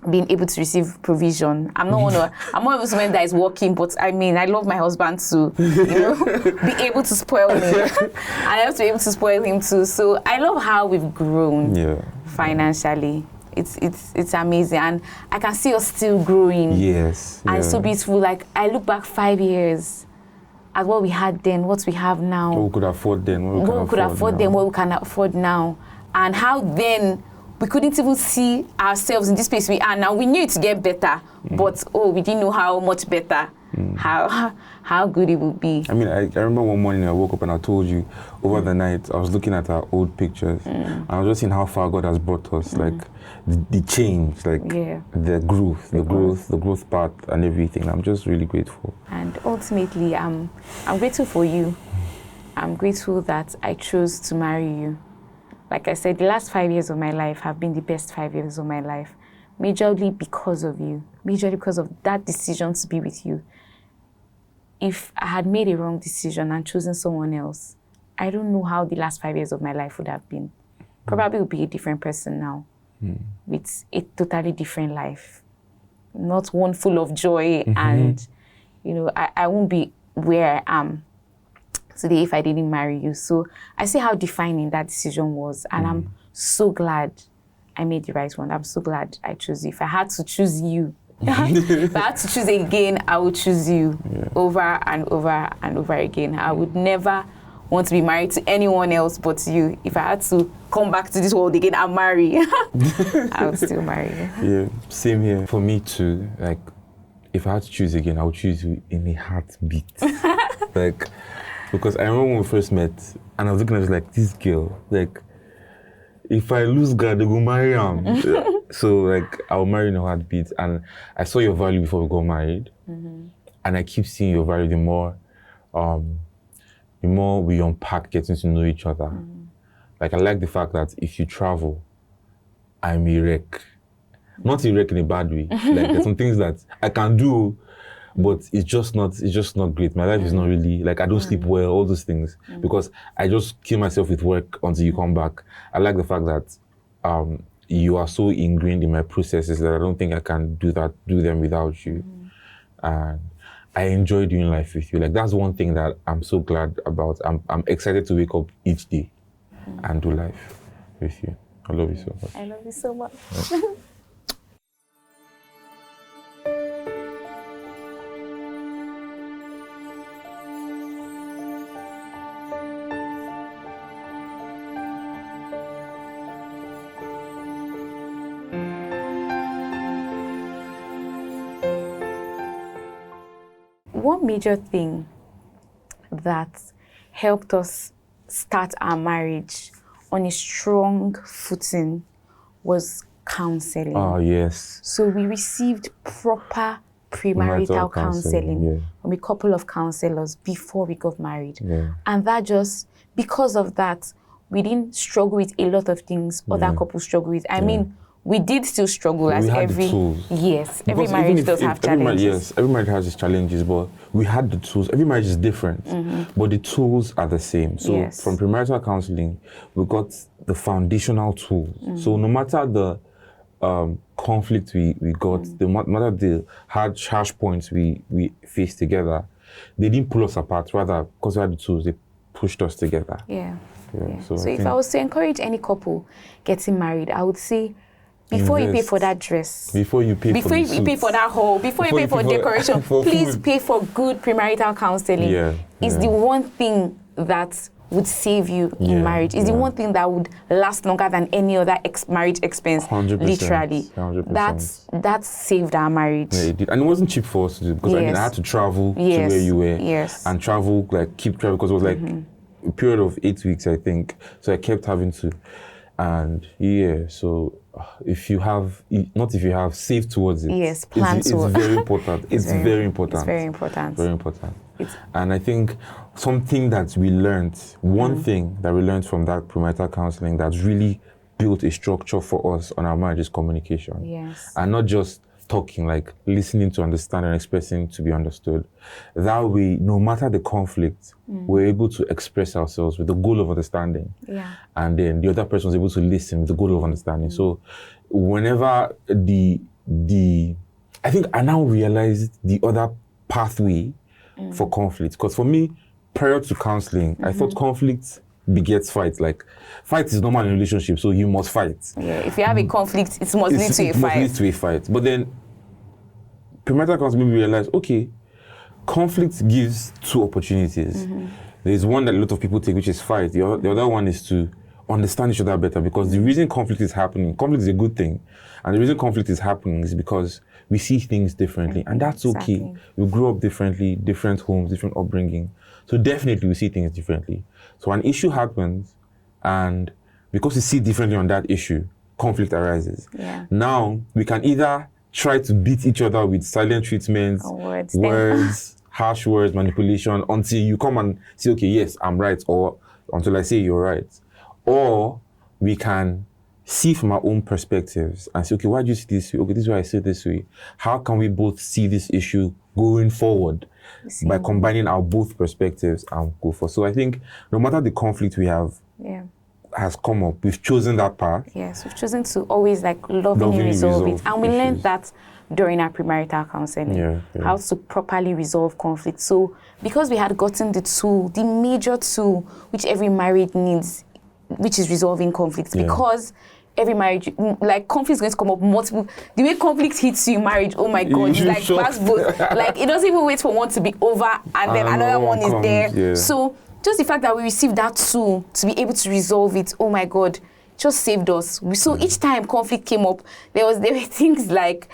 being able to receive provision. I'm not one of women that is working, but I mean, I love my husband to, be able to spoil me. And I have to be able to spoil him too. So I love how we've grown financially. It's amazing, and I can see us still growing. Yes. And it's so beautiful. Like I look back 5 years at what we had then, what we have now. What we could afford then, what we can afford now. And how then we couldn't even see ourselves in this place we are now. We knew it to get better, but we didn't know how much better, how good it would be. I mean, I remember one morning I woke up and I told you over the night, I was looking at our old pictures and I was just seeing how far God has brought us, like the change, like the growth path and everything. I'm just really grateful. And ultimately, I'm grateful for you. I'm grateful that I chose to marry you. Like I said, the last 5 years of my life have been the best 5 years of my life, majorly because of you, majorly because of that decision to be with you. if I had made a wrong decision and chosen someone else, I don't know how the last 5 years of my life would have been. Probably would be a different person now with a totally different life. Not one full of joy and, I won't be where I am today if I didn't marry you. So I see how defining that decision was, and I'm so glad I made the right one. I'm so glad I chose you. If I had to choose you, if I had to choose again, I would choose you over and over and over again. I would never want to be married to anyone else but you. If I had to come back to this world again and marry, I would still marry you. Yeah, same here. For me too, like, if I had to choose again, I would choose you in a heartbeat. Like, because I remember when we first met, and I was looking at it like, this girl, like, if I lose God, they go marry him. So, like, I'll marry in a heartbeat. And I saw your value before we got married. And I keep seeing your value the more we unpack getting to know each other. Like, I like the fact that if you travel, I'm a wreck. Not a wreck in a bad way. Like, there's some things that I can do, but it's just not great. My life is not really, like, I don't sleep well, all those things, because I just kill myself with work until you come back. I like the fact that you are so ingrained in my processes that I don't think I can do them without you. And I enjoy doing life with you. Like, that's one thing that I'm so glad about. I'm excited to wake up each day and do life with you. I love you so much. I love you so much. Yeah. One major thing that helped us start our marriage on a strong footing was counseling. Oh, yes. So we received proper premarital counseling from a couple of counselors before we got married. And that just, because of that, we didn't struggle with a lot of things other couples struggle with. I mean, we did still struggle as every... Yes, every marriage does have challenges. Every marriage has its challenges, but we had the tools. Every marriage is different, but the tools are the same. So from premarital counseling, we got the foundational tools. So no matter the conflict we got, no matter the harsh points we faced together, they didn't pull us apart. Rather, because we had the tools, they pushed us together. So if I was to encourage any couple getting married, I would say, before you pay for that dress, before you pay for that hall, before you pay for decoration, please pay for good premarital counseling. It's the one thing that would save you in marriage. It's the one thing that would last longer than any other marriage expense. 100%, literally. 100%. That saved our marriage. Yeah, it did. And it wasn't cheap for us to do, because I mean, I had to travel to where you were and travel, like, keep travel, because it was like a period of 8 weeks, I think. So I kept having to. And so save towards it. Yes, plan towards it. It's very important. It's very important. It's very important. Very important. And I think something that we learned, one thing that we learned from that premarital counseling that's really built a structure for us on our marriage is communication. Yes. And not just talking, like listening to understand and expressing to be understood. That way, no matter the conflict, we're able to express ourselves with the goal of understanding. And then the other person is able to listen with the goal of understanding. So whenever I think I now realized the other pathway for conflict. Because for me, prior to counseling, I thought conflict begets fight. Like, fight is normal in a relationship, so you must fight. If you have a conflict, it must lead to a fight. It must lead to a fight. But then, premarital counseling made me realize, okay, conflict gives two opportunities. There's one that a lot of people take, which is fight. The other one is to understand each other better, because the reason conflict is a good thing. And the reason conflict is happening is because we see things differently. And that's okay. We grow up differently, different homes, different upbringing. So definitely we see things differently. So an issue happens, and because we see differently on that issue, conflict arises. Now, we can either try to beat each other with silent treatments, words, harsh words, manipulation, until you come and say, okay, yes, I'm right, or until I say you're right. Or we can see from our own perspectives and say, okay, why do you see this way? Okay, this is why I see it this way. How can we both see this issue going forward by combining our both perspectives and go for. So I think no matter the conflict we have has come up, we've chosen that path. Yes, we've chosen to always like lovingly resolve it. And we learned that during our premarital counseling, how to properly resolve conflict. So because we had gotten the tool, the major tool which every marriage needs, which is resolving conflicts, because every marriage, like conflict is going to come up multiple. The way conflict hits you in marriage, oh my God, it's like fast both. Like it doesn't even wait for one to be over and then another one is there. So just the fact that we received that tool to be able to resolve it, oh my God, just saved us. So each time conflict came up, there were things like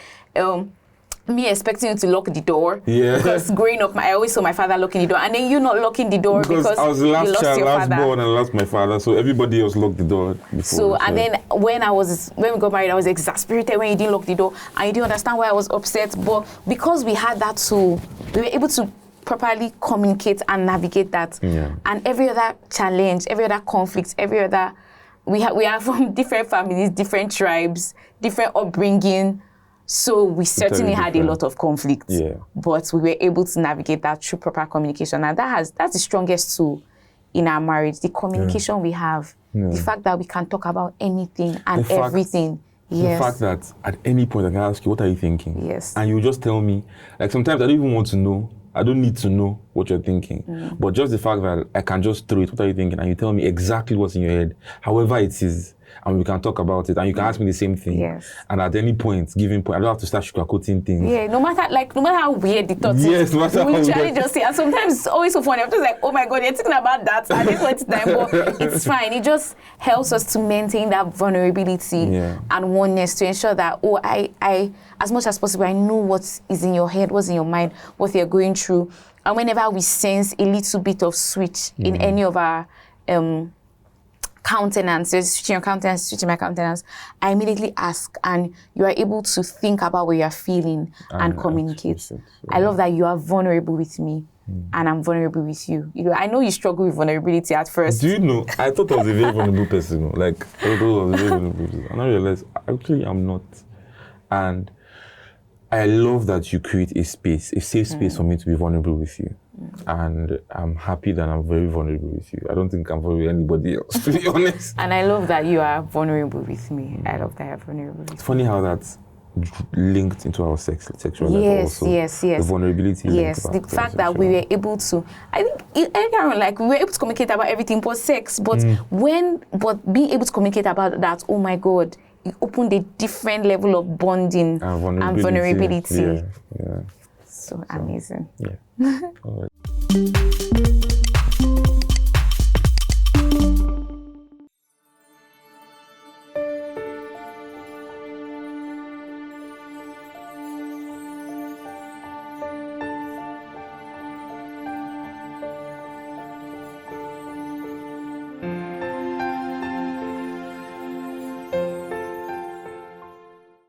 me expecting you to lock the door. Because growing up, I always saw my father locking the door, and then you not locking the door because I was the last you lost child, your last father. born, and lost my father. So everybody else locked the door before. So and then when we got married, I was exasperated when you didn't lock the door, and you didn't understand why I was upset. But because we had that tool, we were able to properly communicate and navigate that. And every other challenge, every other conflict, every other we are from different families, different tribes, different upbringing. So we certainly had a lot of conflict, but we were able to navigate that through proper communication. And that's the strongest tool in our marriage, the communication we have, the fact that we can talk about anything and everything. The fact that at any point I can ask you, what are you thinking? Yes. And you just tell me, like sometimes I don't even want to know. I don't need to know what you're thinking. But just the fact that I can just throw it, what are you thinking? And you tell me exactly what's in your head, however it is. And we can talk about it, and you can ask me the same thing. And at any point, given point, I don't have to start sugarcoating things. No matter how weird the thought is, no matter we usually just say, and sometimes it's always so funny. I'm just like, oh my God, you're thinking about that at this point in time, but it's fine. It just helps us to maintain that vulnerability and oneness to ensure that, I, as much as possible, I know what is in your head, what's in your mind, what you're going through. And whenever we sense a little bit of switch in any of our countenance, switching your countenance, switching my countenance, I immediately ask, and you are able to think about what you are feeling and communicate. I love that you are vulnerable with me, and I'm vulnerable with you. You know, I know you struggle with vulnerability at first. Do you know? I thought I was a very vulnerable person. Like, I thought I was a very vulnerable person. And I realized, actually, I'm not. And I love that you create a safe space for me to be vulnerable with you. And I'm happy that I'm very vulnerable with you. I don't think I'm vulnerable with anybody else, to be honest. And I love that you are vulnerable with me. I love that you're vulnerable with me. It's funny how that's linked into our sexual life also. Yes. The vulnerability. Yes, the fact that we were able to, I think, like we were able to communicate about everything but sex, but being able to communicate about that, oh my God, it opened a different level of bonding and vulnerability. So amazing. All right.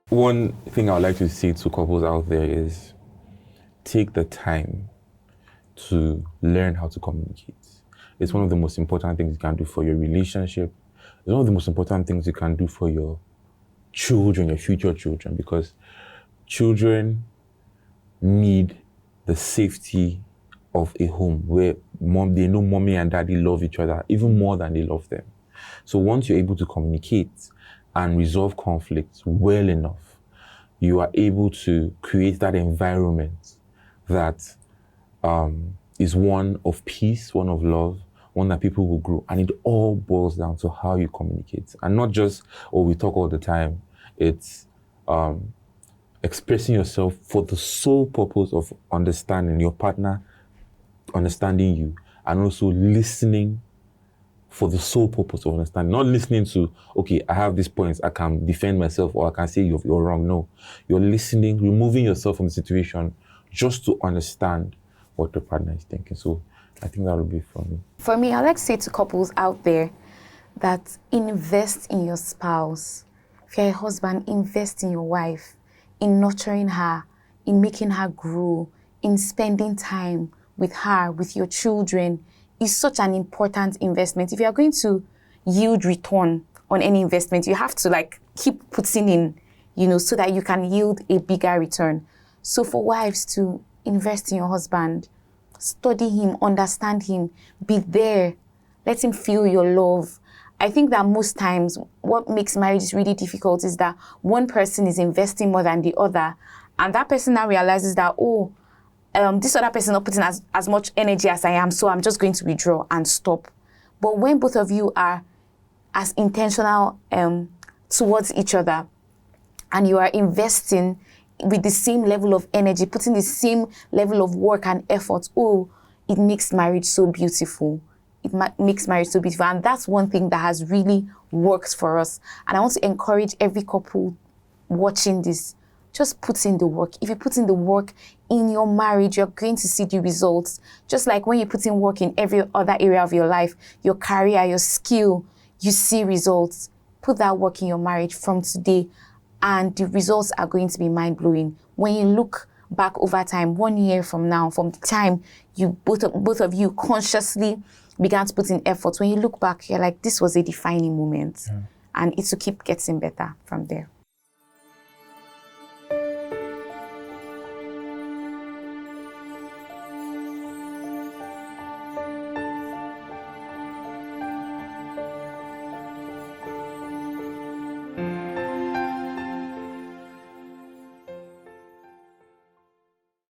One thing I would like to say to couples out there is take the time to learn how to communicate. It's one of the most important things you can do for your relationship. It's one of the most important things you can do for your children, your future children, because children need the safety of a home where they know mommy and daddy love each other even more than they love them. So once you're able to communicate and resolve conflicts well enough, you are able to create that environment that is one of peace, one of love, one that people will grow. And it all boils down to how you communicate. And not just, we talk all the time. It's expressing yourself for the sole purpose of understanding your partner, understanding you, and also listening for the sole purpose of understanding. Not listening to, okay, I have these points, I can defend myself, or I can say you're wrong. No, you're listening, removing yourself from the situation just to understand what the partner is thinking. So I think that would be for me. For me, I'd like to say to couples out there that invest in your spouse. If you're a husband, invest in your wife, in nurturing her, in making her grow, in spending time with her, with your children. Is such an important investment. If you are going to yield return on any investment, you have to keep putting in, so that you can yield a bigger return. So for wives to invest in your husband. Study him, understand him, be there. Let him feel your love. I think that most times what makes marriage really difficult is that one person is investing more than the other, and that person now realizes that, this other person is not putting as much energy as I am, so I'm just going to withdraw and stop. But when both of you are as intentional towards each other, and you are investing with the same level of energy, putting the same level of work and effort, it makes marriage so beautiful. It makes marriage so beautiful. And that's one thing that has really worked for us. And I want to encourage every couple watching this, just put in the work. If you put in the work in your marriage, you're going to see the results. Just like when you put in work in every other area of your life, your career, your skill, you see results. Put that work in your marriage from today, and the results are going to be mind-blowing. When you look back over time, 1 year from now, from the time you both of you consciously began to put in effort, when you look back, you're like, this was a defining moment. And it will keep getting better from there.